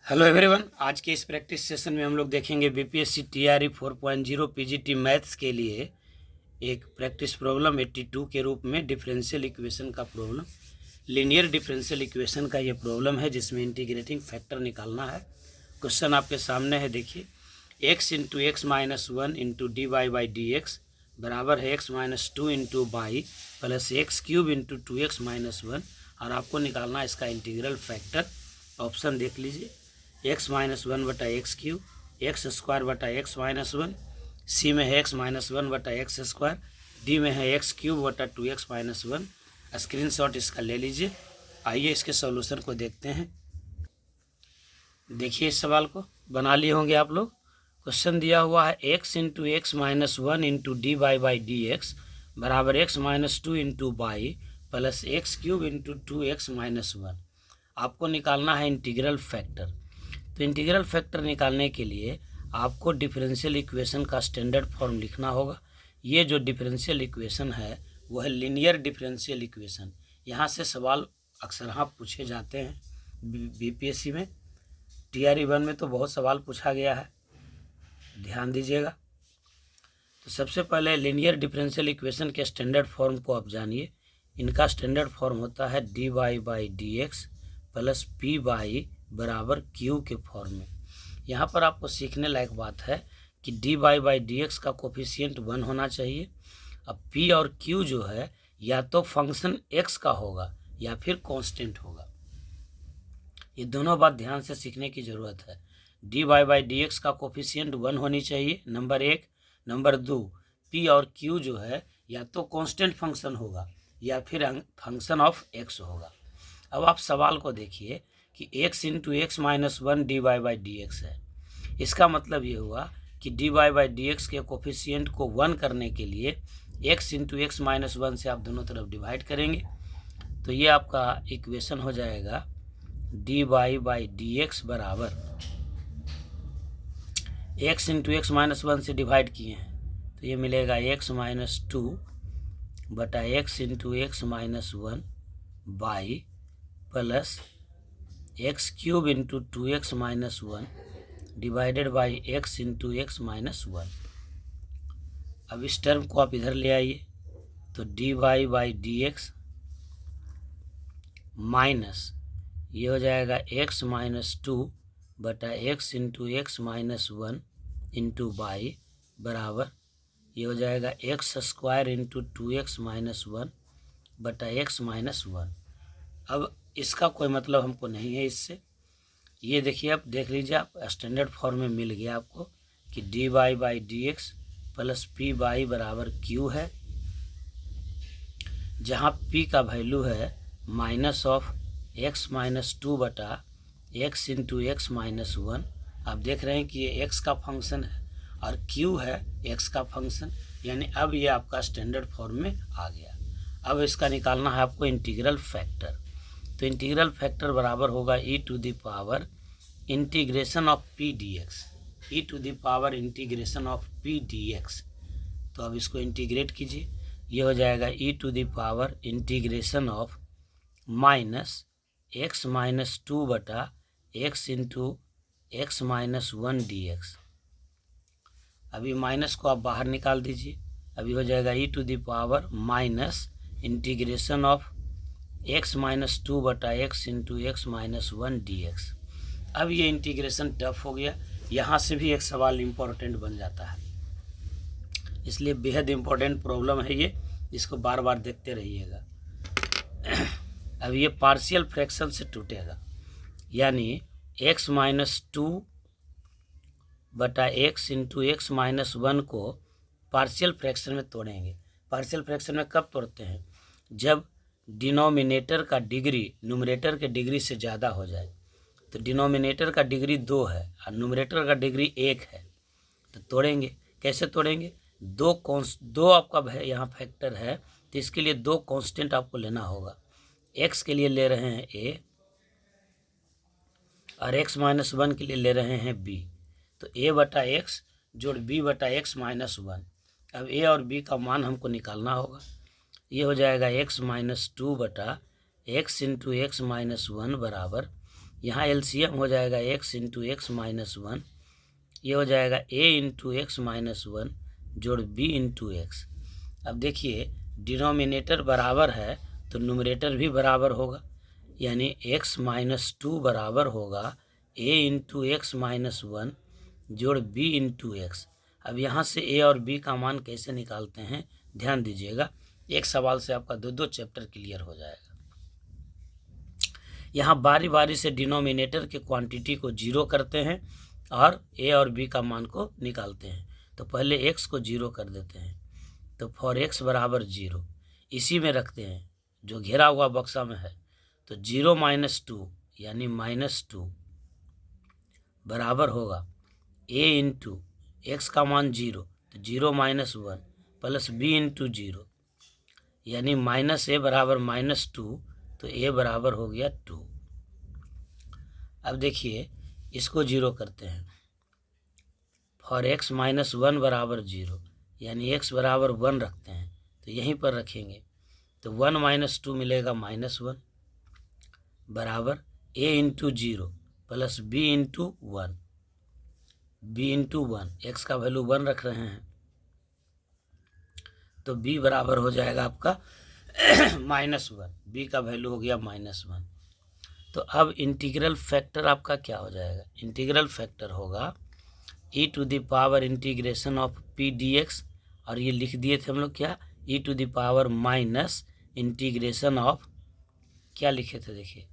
Hello everyone, आज के इस प्रैक्टिस सेशन में हम लोग देखेंगे बीपीएससी टीआरई 4.0 पीजीटी मैथ्स के लिए एक प्रैक्टिस प्रॉब्लम 82 के रूप में डिफरेंशियल इक्वेशन का प्रॉब्लम। लीनियर डिफरेंशियल इक्वेशन का ये प्रॉब्लम है जिसमें इंटीग्रेटिंग फैक्टर निकालना है। क्वेश्चन आपके सामने है, देखिए x into x minus one into d y by d x बराबर है x minus two into by plus x cube into two x minus one, और आपको निकालना है इसका इंटीग्रल फैक्टर। ऑप्शन देख लीजिए, एक्स माइनस वन बटा एक्स क्यूब, एक्स स्क्वायर बटा एक्स माइनस वन, सी में है एक्स माइनस वन बटा एक्स स्क्वायर, डी में है एक्स क्यूब बटा two x minus one. Screenshot इसका ले लीजिए। आइए इसके सॉल्यूशन को देखते हैं। देखिए इस सवाल को बना लिए होंगे आप लोग। क्वेश्चन दिया हुआ है x into x minus one into d y by d x बराबर x minus two into by plus x cube into two x minus one. आपको निकालना है इंटीग्रल फैक्टर। तो इंटीग्रल फैक्टर निकालने के लिए आपको डिफरेंशियल इक्वेशन का स्टैंडर्ड फॉर्म लिखना होगा। ये जो डिफरेंशियल इक्वेशन है वो है लीनियर डिफरेंशियल इक्वेशन। यहाँ से सवाल अक्सर हाँ पूछे जाते हैं बीपीएससी में। टीआरई 1 में तो बहुत सवाल पूछा गया है, ध्यान दीजिएगा। तो सबसे पहले लीनियर डिफरेंशियल इक्वेशन के स्टैंडर्ड फॉर्म को आप जानिए। इनका स्टैंडर्ड फॉर्म होता है d y by d x plus p y बराबर क्यू के फॉर्म में। यहाँ पर आपको सीखने लायक बात है कि d y by d x का कोफिशिएंट 1 होना चाहिए। अब पी और क्यू जो है या तो फंक्शन एक्स का होगा या फिर कांस्टेंट होगा। ये दोनों बात ध्यान से सीखने की ज़रूरत है। D y by d x का कोफिशिएंट 1 होनी चाहिए, नंबर 1। नंबर 2, पी और क्यू जो है या तो कांस्टेंट फंक्शन होगा या फिर फंक्शन ऑफ एक्स होगा। अब आप सवाल को देखिए कि x into x minus one d y by d x है। इसका मतलब ये हुआ कि d y by d x के कोफिशिएंट को 1 करने के लिए x into x minus one से आप दोनों तरफ डिवाइड करेंगे। तो ये आपका इक्वेशन हो जाएगा d y by d x बराबर x into x minus one से डिवाइड किए हैं तो ये मिलेगा x माइनस टू बटा x into x minus one by plus x cube into two x minus one divided by x into x minus one. अब इस टर्म को आप इधर ले आइए तो d y by d x minus ये हो जाएगा एक्स माइनस टू बटा x into x minus one into by बराबर ये हो जाएगा x square into two x minus one बटा एक्स माइनस वन। अब इसका कोई मतलब हमको नहीं है इससे। ये देखिए, आप देख लीजिए, आप स्टैंडर्ड फॉर्म में मिल गया आपको कि d y by d x plus p y बराबर क्यू है, जहाँ पी का वैल्यू है minus of x minus two बटा x into x minus one. आप देख रहे हैं कि ये एक्स का फंक्शन है और क्यू है एक्स का फंक्शन, यानी अब ये आपका स्टैंडर्ड फॉर्म में आ गया। अब इसका निकालना है आपको इंटीग्रल फैक्टर। तो इंटीग्रल फैक्टर बराबर होगा e to the power integration of p d x, e to the power integration of p d x. तो अब इसको इंटीग्रेट कीजिए, ये हो जाएगा e to the power integration of minus x minus two बटा x into x minus one d x. अभी minus को आप बाहर निकाल दीजिए, अभी हो जाएगा e to the power minus integration of x minus two बटा x into x minus one d x. अब ये इंटीग्रेशन टफ हो गया। यहाँ से भी एक सवाल इम्पोर्टेंट बन जाता है, इसलिए बेहद इम्पोर्टेंट प्रॉब्लम है ये, इसको बार बार देखते रहिएगा। अब ये पार्शियल फ्रैक्शन से टूटेगा, यानी एक्स माइनस टू बटा x into x minus one को पार्शियल फ्रैक्शन में तोड़ेंगे। पार्शियल फ्रैक्शन में कब तोड़ते हैं? जब डिनोमिनेटर का डिग्री न्यूमरेटर के डिग्री से ज़्यादा हो जाए। तो डिनोमिनेटर का डिग्री 2 है और न्यूमरेटर का डिग्री 1 है, तो तोड़ेंगे। कैसे तोड़ेंगे? दो आपका यहाँ फैक्टर है, तो इसके लिए 2 कांस्टेंट आपको लेना होगा। एक्स के लिए ले रहे हैं ए और एक्स माइनस वन के लिए ले रहे हैं बी। तो ए बटा एक्स जोड़ बी बटा एक्स माइनस वन। अब ए और बी का मान हमको निकालना होगा। ये हो जाएगा एक्स माइनस टू बटा x into x minus one बराबर यहाँ एलसीएम हो जाएगा x into x minus one, ये हो जाएगा a into x minus one जोड़ b इंटू एक्स। अब देखिए डिनोमिनेटर बराबर है तो न्यूमरेटर भी बराबर होगा, यानी x माइनस टू बराबर होगा a into x minus one जोड़ b इंटू एक्स। अब यहाँ से a और b का मान कैसे निकालते हैं ध्यान दीजिएगा, एक सवाल से आपका दो चैप्टर क्लियर हो जाएगा। यहाँ बारी बारी से डिनोमिनेटर के क्वांटिटी को जीरो करते हैं और a और b का मान को निकालते हैं। तो पहले x को जीरो कर देते हैं, तो फॉर x बराबर जीरो इसी में रखते हैं जो घेरा हुआ बक्सा में है। तो जीरो माइनस टू यानी माइनस टू बराबर होगा a इंटू एक्स का मान जीरो, तो zero minus one plus b into zero यानी माइनस a बराबर माइनस टू, तो a बराबर हो गया टू। अब देखिए इसको जीरो करते हैं, फॉर x माइनस वन बराबर जीरो यानी x बराबर वन रखते हैं, तो यहीं पर रखेंगे तो वन माइनस टू मिलेगा माइनस वन बराबर a into zero plus b into one, b into one, x का वैल्यू वन रख रहे हैं तो b बराबर हो जाएगा आपका माइनस वन, b का वैल्यू हो गया माइनस वन। तो अब इंटीग्रल फैक्टर आपका क्या हो जाएगा, इंटीग्रल फैक्टर होगा e to the power integration of p dx, और ये लिख दिए थे हम लोग क्या, e to the power minus integration of, क्या लिखे थे देखिए,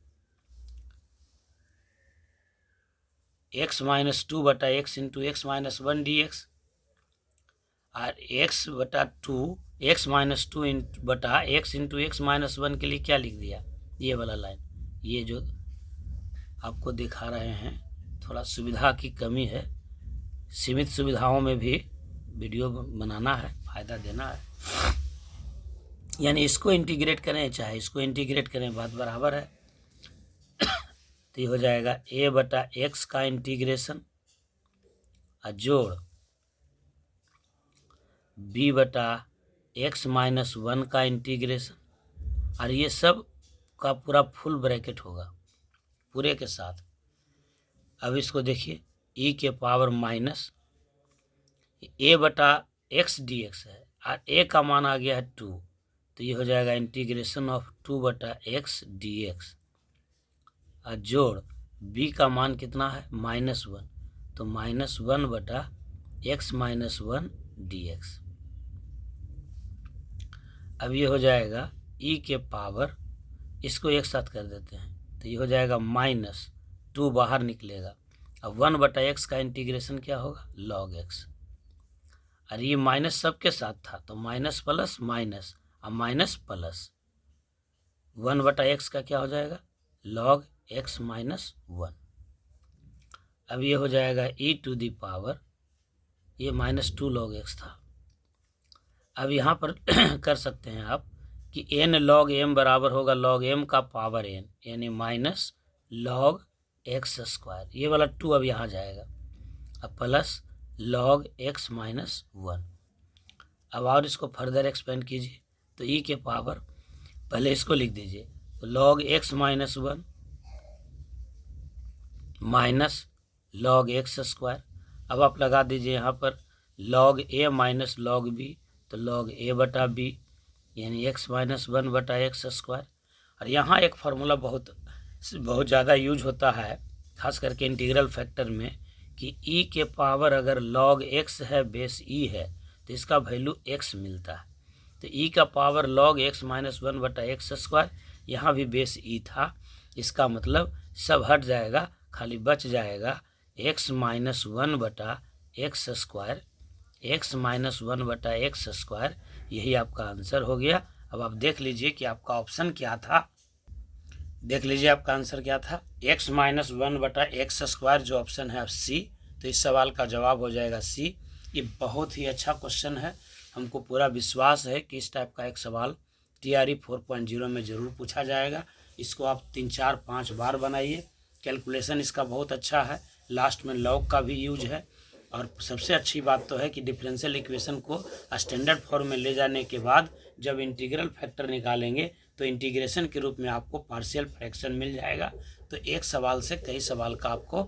x माइनस टू बटा x into x minus one d x, और x बटा टू एक्स माइनस टू बटा x into x minus one के लिए क्या लिख दिया, ये वाला लाइन, ये जो आपको दिखा रहे हैं। थोड़ा सुविधा की कमी है, सीमित सुविधाओं में भी वीडियो बनाना है, फ़ायदा देना है, यानी इसको इंटीग्रेट करें चाहे इसको इंटीग्रेट करें बात बराबर है। तो ये हो जाएगा a बटा एक्स का इंटीग्रेशन और जोड़ b बटा एक्स माइनस वन का इंटीग्रेशन, और ये सब का पूरा फुल ब्रैकेट होगा पूरे के साथ। अब इसको देखिए e के पावर माइनस a बटा एक्स डी एक्स है और a का मान आ गया है टू, तो ये हो जाएगा इंटीग्रेशन ऑफ टू बटा एक्स डी एक्स और जोड़ b का मान कितना है माइनस वन, तो माइनस वन बटा x minus one d x. अब ये हो जाएगा e के पावर, इसको एक साथ कर देते हैं तो ये हो जाएगा माइनस टू बाहर निकलेगा, अब वन बटा एक्स का इंटीग्रेशन क्या होगा लॉग एक्स, और ये माइनस सबके साथ था तो माइनस प्लस माइनस, अब माइनस प्लस वन बटा एक्स का क्या हो जाएगा लॉग एक्स माइनस वन। अब ये हो जाएगा e टू दी पावर, ये माइनस टू लॉग एक्स था। अब यहाँ पर कर सकते हैं आप कि n लॉग m बराबर होगा लॉग m का पावर n, यानी माइनस लॉग एक्स स्क्वायर, ये वाला टू अब यहाँ जाएगा, अब plus log x minus one. अब और इसको फर्दर एक्सपेंड कीजिए तो e के पावर, पहले इसको लिख दीजिए तो log x minus one minus log x square. अब आप लगा दीजिए यहाँ पर log a minus log b, तो लॉग a बटा b यानी x माइनस वन बटा एक्स स्क्वायर। और यहाँ एक फार्मूला बहुत ज़्यादा यूज होता है खास करके इंटीग्रल फैक्टर में कि e के पावर अगर log x है बेस e है तो इसका वैल्यू x मिलता है। तो e का power log x minus one बटा एक्स स्क्वायर, यहाँ भी बेस e था, इसका मतलब सब हट जाएगा, खाली बच जाएगा x माइनस वन बटा x square, x minus one बटा एक्स स्क्वायर, यही आपका आंसर हो गया। अब आप देख लीजिए कि आपका ऑप्शन क्या था, देख लीजिए आपका आंसर क्या था, x माइनस वन बटा एक्स स्क्वायर जो ऑप्शन है C। तो इस सवाल का जवाब हो जाएगा C। ये बहुत ही अच्छा क्वेश्चन है, हमको पूरा विश्वास है कि इस टाइप का एक सवाल TRE 4.0 में ज़रूर पूछा जाएगा। इसको आप 3 4 5 बार बनाइए, कैलकुलेशन इसका बहुत अच्छा है, लास्ट में लॉग का भी यूज है। और सबसे अच्छी बात तो है कि डिफरेंशियल इक्वेशन को स्टैंडर्ड फॉर्म में ले जाने के बाद जब इंटीग्रल फैक्टर निकालेंगे तो इंटीग्रेशन के रूप में आपको पार्शियल फ्रैक्शन मिल जाएगा। तो तो एक सवाल से कई सवाल का आपको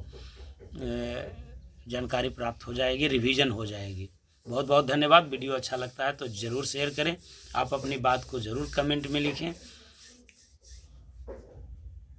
जानकारी प्राप्त हो जाएगी, रिवीजन हो जाएगी। बहुत बहुत धन्यवाद। वीडियो अच्छा लगता है तो ज़रूर शेयर करें। आप अपनी बात को ज़रूर कमेंट में लिखें।